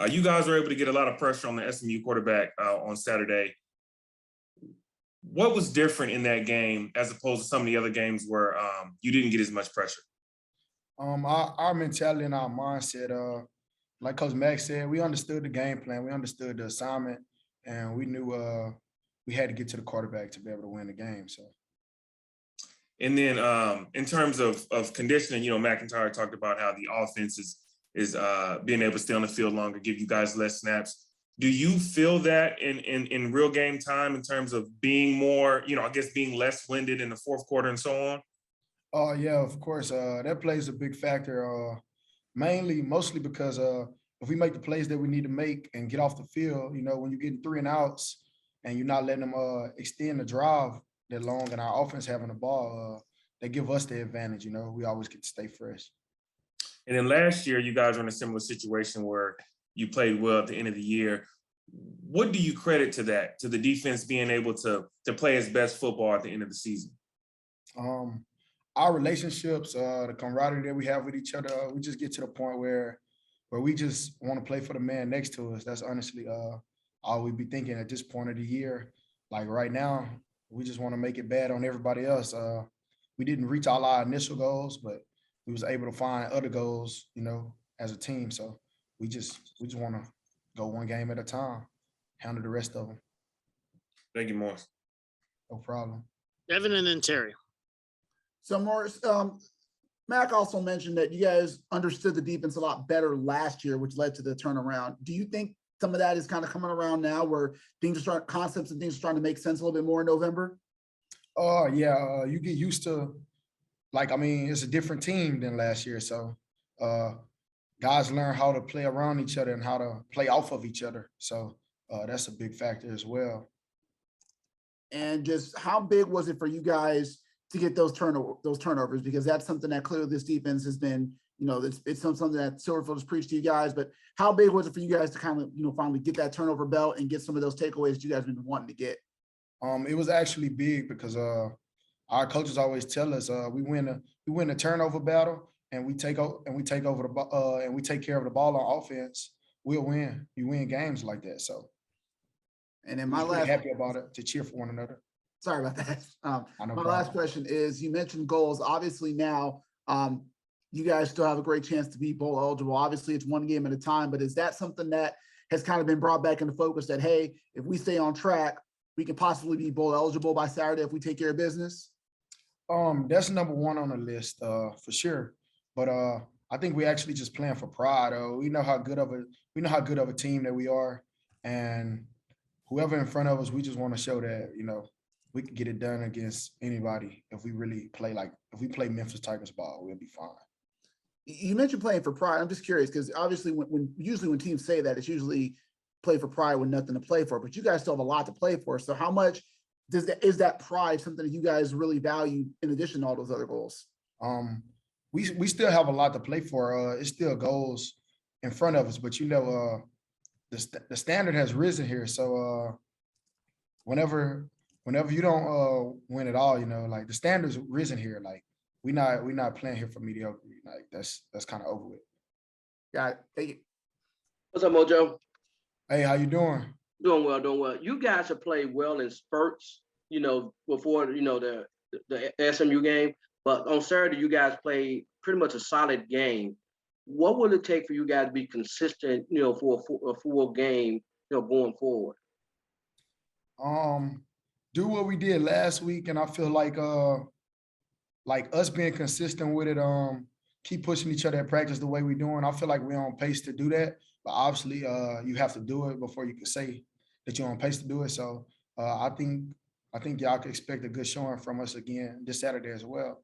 You guys were able to get a lot of pressure on the SMU quarterback on Saturday. What was different in that game as opposed to some of the other games where you didn't get as much pressure? Our mentality and our mindset, like Coach Max said, we understood the game plan, we understood the assignment, and we knew we had to get to the quarterback to be able to win the game. So. And then in terms of conditioning, McIntyre talked about how the offense is being able to stay on the field longer, give you guys less snaps. Do you feel that in real game time in terms of being more, I guess being less winded in the fourth quarter and so on? Oh yeah, of course. That plays a big factor. Mostly because if we make the plays that we need to make and get off the field, when you're getting 3 and outs and you're not letting them extend the drive that long, and our offense having the ball, they give us the advantage. We always get to stay fresh. And then last year, you guys were in a similar situation where you played well at the end of the year. What do you credit to that, to the defense being able to play its best football at the end of the season? Our relationships, the camaraderie that we have with each other, we just get to the point where we just want to play for the man next to us. That's honestly all we be thinking at this point of the year. Like right now, we just want to make it bad on everybody else. We didn't reach all our initial goals, but we was able to find other goals, as a team. So we just want to go one game at a time, handle the rest of them. Thank you, Morris. No problem. Devin and then Terry. So Morris, Mac also mentioned that you guys understood the defense a lot better last year, which led to the turnaround. Do you think some of that is kind of coming around now where concepts and things are starting to make sense a little bit more in November? Oh yeah, you get used to, it's a different team than last year. So guys learn how to play around each other and how to play off of each other. So that's a big factor as well. And just how big was it for you guys to get those turnovers? Because that's something that clearly this defense has been, it's something that Silverfield has preached to you guys, but how big was it for you guys to kind of, finally get that turnover belt and get some of those takeaways you guys have been wanting to get? It was actually big because our coaches always tell us we win a turnover battle and we take over the ball and we take care of the ball on offense, we'll win. You win games like that. So, and then my happy about it, to cheer for one another. Sorry about that. My last question is, you mentioned goals. Obviously now, you guys still have a great chance to be bowl eligible. Obviously it's one game at a time, but is that something that has kind of been brought back into focus that, hey, if we stay on track, we can possibly be bowl eligible by Saturday if we take care of business? That's number one on the list, for sure. But I think we actually just playing for pride. We know how good of a team that we are, and whoever in front of us, we just want to show that we can get it done against anybody. If we really play if we play Memphis Tigers ball, we'll be fine. You mentioned playing for pride. I'm just curious because obviously usually when teams say that, it's usually play for pride with nothing to play for, but you guys still have a lot to play for. So how much is that pride something that you guys really value in addition to all those other goals? We still have a lot to play for. It's still goals in front of us, but the standard has risen here. So whenever you don't win at all, the standard's risen here. We're not playing here for mediocrity. That's kind of over with. Got it. Thank you. What's up, Mojo? Hey, how you doing? Doing well. You guys have played well in spurts, before, the SMU game. But on Saturday, you guys played pretty much a solid game. What will it take for you guys to be consistent, for a full game, going forward? Do what we did last week, and I feel like us being consistent with it, keep pushing each other at practice the way we're doing. I feel like we're on pace to do that. But obviously, you have to do it before you can say that you're on pace to do it. So I think y'all can expect a good showing from us again this Saturday as well.